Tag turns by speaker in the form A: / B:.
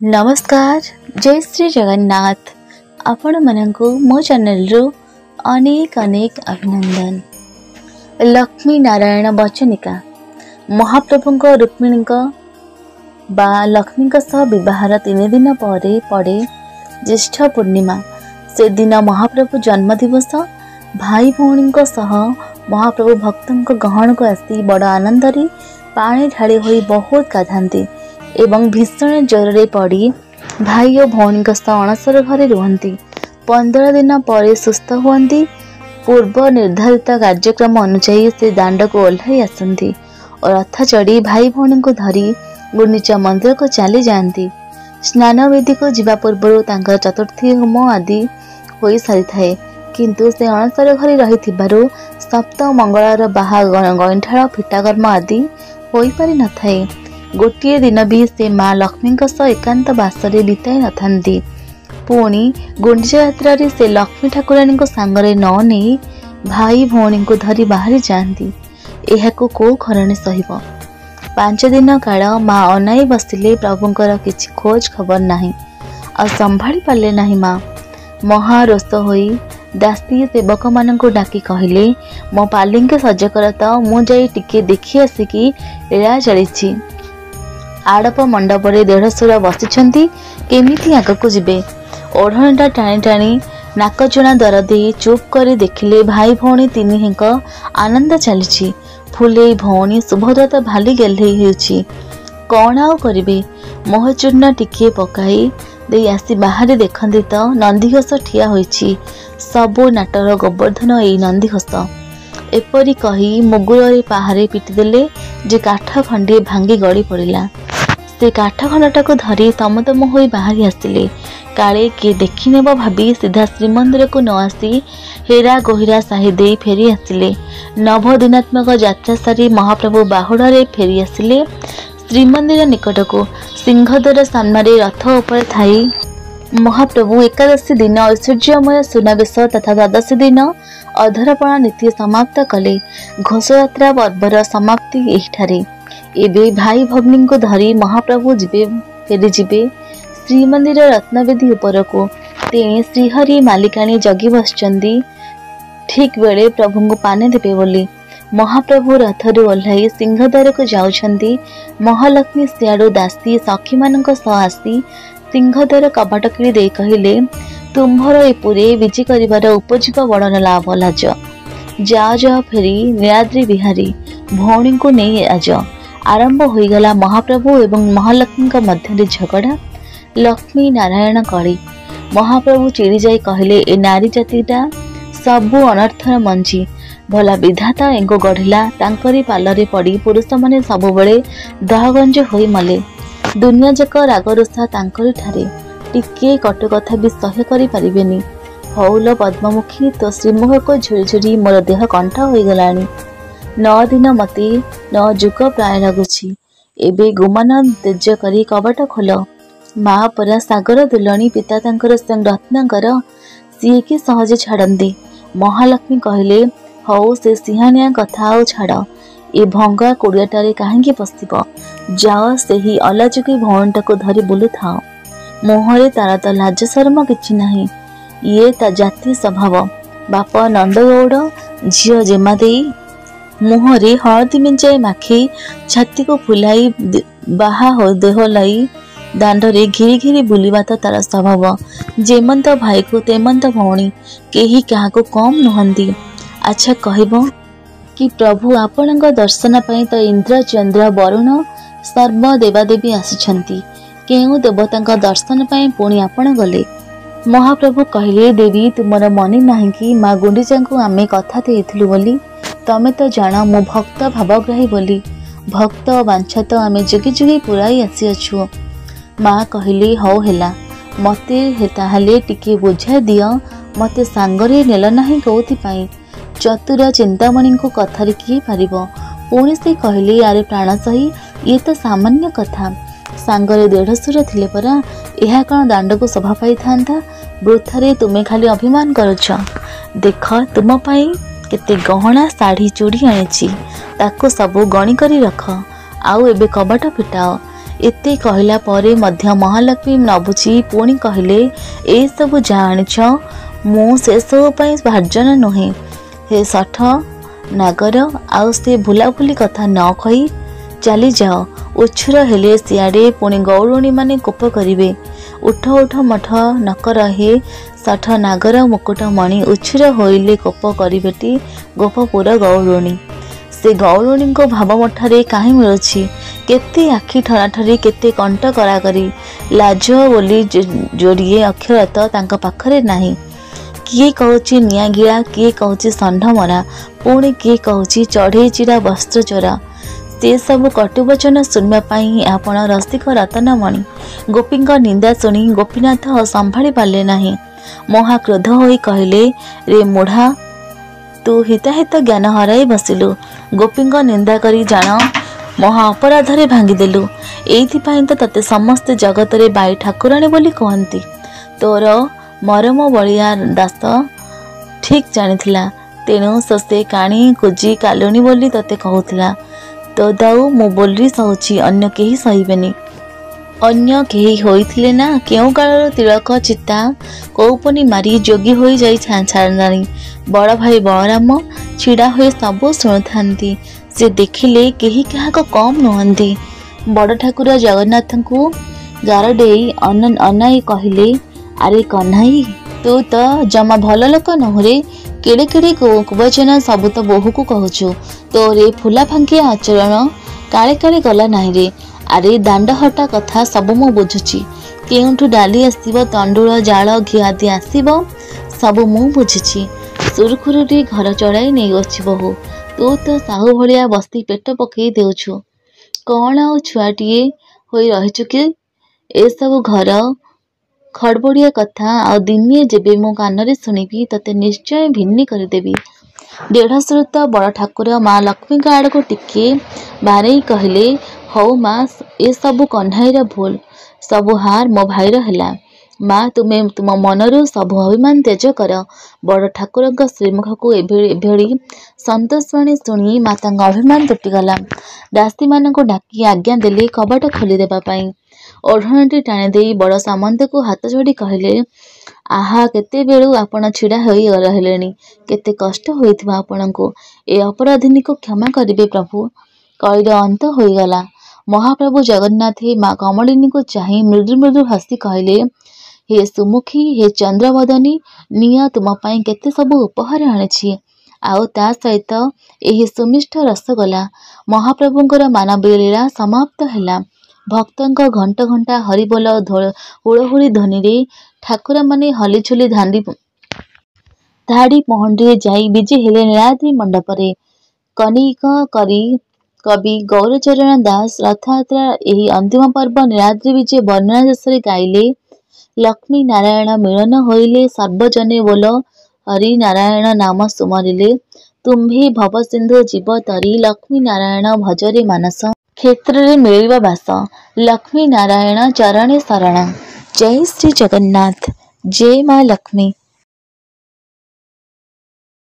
A: नमस्कार जय श्री जगन्नाथ आपण मानकु मो चैनल रो अनेक अनेक अभिनंदन। लक्ष्मी नारायण वचनिका महाप्रभु रुक्मिणी बा लक्ष्मी सह विवाहर 3 दिन पर पड़े ज्येष्ठ पूर्णिमा। से दिन महाप्रभु जन्मदिवस भाई भौणी सह महाप्रभु भक्तों गहन को आसी बड़ आनंद पानी ढाली होई बहुत गाधाती एवं भीषण ज्वर पड़ी भाई और भौणी अणसर घरे रुहती। 15 दिन पर सुस्थ हुअंती। पूर्व निर्धारित कार्यक्रम अनुसार से दांड को ओह्लाई आसती और रथ चढ़ी भाई भौणी को धरी गुंडीचा मंदिर को चली जाती। स्नान विधि को जीवा पूर्व चतुर्थी होम आदि हो सारी थाए, किंतु से अणसर घरे रही सप्त मंगलार बाहा गईठाड़ फिटाकर्म आदि हो पारि न थाए। गोटे दिन भी से माँ लक्ष्मी सह एकांत बासरे बिताई न थांती। पुणी गुंडीचा यात्रा से लक्ष्मी ठाकुराणी को सांगरे न नहीं भाई भौणी को धरी बाहरी जाती। यह को घरणे सहिब। 5 दिन काल माँ अनाई बसिले प्रभुंकर किछि खोज खबर नहीं आ संभाली पाले नहीं। माँ महारोष होई दासी सेवक मान डाकी कहले मो पालिंके सज कर तो मु जाई टिके देखी आसिकी लीला चली। आड़प मंडप 150 बसिछंती केमिति आगकू जिबे। ओढ़णीटा टाणी टाणी नाकचुणा दर दे चुप कर देखिले भाई भौणी तीनिहेक आनंद चली। फुले भौणी सुभद्रा तो भाली गेल्हे होउछि कौन आउ करिबे। मोहचूर्ण टिके पकाई दे आसी बाहर देखंती तो नंदीघोष ठिया होइछि। सबो नाटर गोवर्धन एई नंदीघोष एपरी कही मुगुरे पहारे पिटिदेले जे काठ खंडे भांगी गड़ी पड़िला। से काठ खंडटा को धरी तमतम होई बाहरी आसिले। काले किए देखिनेब भाभी सीधा श्रीमंदिर को न आसी हेरा गोहिरा साही दे फेरी आसिले। नवदिनात्मक यात्रा सारी महाप्रभु बाहुड़े फेरी आसिले श्रीमंदिर निकट को। सिंहद्वार सामने रथ उपर थाई महाप्रभु एकादशी दिन ऐश्वर्यमय सुनावेश तथा द्वादशी दिन अधरपणा नीति समाप्त कले। घोषयात्रा पर्वर समाप्ति एठारे। एबे भाई भग्नी को धरी महाप्रभु फेरी जिबे श्रीमंदिर रत्नवेदी उपर को। तेणे श्रीहरि मालिकाणी जगी बसचंदी ठीक बेले प्रभु को पाने देबे बोली। महाप्रभु रथरु ओह्लाई सिंहद्वार को जाउछंती। महालक्ष्मी सियाड़ू दासी सखी मानक सह आसी सिंहद्वार कबाट किली दे कहिले तुम्भर एपुरे विजय करिवार उपजीव बड़न लाभ लाज। जा जा फेरी नीलाद्री बिहारी भौणी को नहीं आज। आरंभ होईगला महाप्रभु एवं महालक्ष्मी मध्य झगड़ा। लक्ष्मी नारायण कली। महाप्रभु चिड़ी जाई कहले ए नारी जातिटा सबु अनर्थर मंजी। भला विधाता एंगो गढ़िला तांकरी पालरे पड़ी पुरुष माने सबु बेले दहगंज होई मले। दुनिया जक रागरुषा तांकरी ठारे टिके कटु कथा भी सह्य करि परिबेनी। हौल पद्ममुखी तो श्रीमुख को झुरी झुरी मोर देह कंठ होई गलानी। 9 दिन मते 9 जुग प्राय लगुछि। एबे गुमान तेज करी कबाट खोल। माँ परा सागर दुलणी पिता तांकर संग रत्नाकर सीए की सहजे छाड़ती। महालक्ष्मी कहले हौ से सिंहानिया कथा आउ छाड़। ए भंगा कुड़ियाटारे काहेकि पशिब। जाओ से ही अलाजुकी भौणीटा को धरी बुलु थाओ। मुहरे तार तो लाज शर्म किछि नाही। ये ता जाति स्वभाव। बाप नंदगौड़ झियो जेमा देई मुहरे हळदी मिंचाई माखी छाती को फुलाई बाहा हो देह लाई दांडरे घिरी घिरी बुलिबा तो तार स्वभाव। जेमंत भाई को तेमंत भौणी केही क्या कम नुहंती। अच्छा कहब कि प्रभु आपण दर्शन पाई तो इंद्र चंद्र वरुण सर्व देवादेवी आसिछंती। केउ देवता दर्शन पाई पुणी आपण गले। महाप्रभु कहले देवी तुमर मने नाही कि माँ गुंडीचा को आमे कथा देइथिलु बोली। तमे तो जान मो भक्त भावग्राही बोली। भक्त वांछा तो आमे जुगी जुगी पुराई आसी अछु। माँ कहले हौ हेला मते ताहाले टिके बुझा दियो मते सांगरे नेल नाही कोथि पाई। चतुर चिंतामणि को कथारे किए पारिबो। पुणी से कहले यारे प्राण सही ये तो सामान्य कथा। सांगरे 150 थिले परा एहा कण दांड को शोभा पाई थांता। वृथारे तुमे खाली अभिमान करुछ। देख तुम पाई केते गहना साड़ी चूड़ी आनिछि ताको सबु गणी करी रख। आउ एबे कबाट फिटाओ। एते कहला परे मध्य महालक्ष्मी न बुझी पुणी कहले ए सब जानिछ मु से सब पई भार्जन नुहे हे सठ नागर आउ से भुलाभुली कथा न कही चली जाओ। उछुर हेले सियाड़े पुणी गौरुणी माने कोप करिवे। उठ उठ मठ नकर हे सठ नागर मुकुटमणि उछुर होइले कोप करिवेटी गोपपुर गौरुणी। से गौरुणी को भाव मठारे काहे मिलुछि केते आखि ठराठरी केते कंठ कराकरी लाज बोली जोड़िए अक्षर तो तांका पाखरे नाही। किए कहूची निया गिरा किए कहूची षंढ मरा पुणी किए कहूची चढ़े चिरा वस्त्र चोरा। से सब कटुवचन शुणवाई आपण रसिक रतनमणि गोपी निंदा शुणी गोपीनाथ संभाली पारे नाही। महाक्रोध होई कहले रे मुढ़ा तू हिताहित ज्ञान हराई बसिलु गोपी निंदा करी जान महा अपराधरे भांगिदेलु। एइथिपाई तो तते समस्त जगत रे बाई ठाकुराणी बोली कहती। तोर मरम बलिया दास ठीक जानिथिला तेणु से काणी कुजी कालुनी बोली तते कहूथिला। तो दाऊ मु बोली सहुची अन्य केही सहिबेनी। अन्य केही होइथिले ना केउ कालर तिलक चिता कौपनी मारी जोगी होई जाई छाड़ानी। बड़ भाई बलराम छिड़ा होई सब शुणुथांती। से देखिले केही काहाको कम नुहंती। बड़ ठाकुर जगन्नाथ को गार डेई अनाई कहले अरे कन्हाई तू तो जमा भल लोक नहुरे केड़े केड़े कुवचन सब तो बोहू को कहूचु तोरे फुला फांकिया आचरण काले काले गला नाही रे। अरे दांड हटा कथा सब मु बुझुची केउठु डाली आसीबो तंडुल जाल घी आदि आसीबो सब मु बुझुची। सुरखुरुटी घर चढ़ाई नहीं अछि बहु तू तो साहू भलिया बस्ती पेट पकई देउछु कौन आ छुआटीए होई रहिचु कि ए सब घर खड़बड़िया कथा आ दिने जेबे मो कान शुणिबी तते निश्चय भिन्नी करदेवी। डेढ़ श्रुत बड़ ठाकुर माँ लक्ष्मी आड़ को टिके बारे कहले हौ माँ ए सबु कन्हाईर भूल सबु हार मो भाईर हैला। माँ तुमे तुम मनरु सबु अभिमान तेज कर। बड़ ठाकुर श्रीमुख को एभेड़ी संतोषवाणी शुणी माता अभिमान तुटिगला। दासी मान को डाकी आज्ञा देले कबाट खोली देबा पाई। ओढ़णीटी टाणी दे बड़ सामंत को हाथ जोड़ी कहले आहा केते बेलू आपण छिड़ा होई रहलेनी केते कष्ट होइथिबा आपणको ए अपराधिनी को क्षमा करिवे प्रभु। कलिर अंत होईगला। महाप्रभु जगन्नाथ माँ कमलिनी को चाही मृदु मृदु हसी कहले हे सुमुखी हे चंद्रवदनी निया तुम पाई केते सबु उपहार आनिछि आउ ता सहित एही सुमिष्ठ रसगोला। महाप्रभुंकर मानवीय लीला समाप्त हैला। भक्तों घंटा घंटा हरिबोल हुड़हुड़ी ध्वनि रे ठाकुर माने हलिझुली धाड़ी पहंडी जाई विजे हेले नीलाद्रि मंडपरे। कनिक करी कवि गौरचरण दास रथयात्रा एही अंतिम पर्व नीलाद्रि विजे वर्णना देशरे गाइले लक्ष्मी नारायण मिलन होइले सर्वजने बोल हरि नारायण नाम सुमरिले तुम्भे भव सिंधु जीव तरी लक्ष्मी नारायण भजरे मानस क्षेत्र रे मिलिबा बास लक्ष्मी नारायण चरणे शरण। जय श्री जगन्नाथ। जय माँ लक्ष्मी।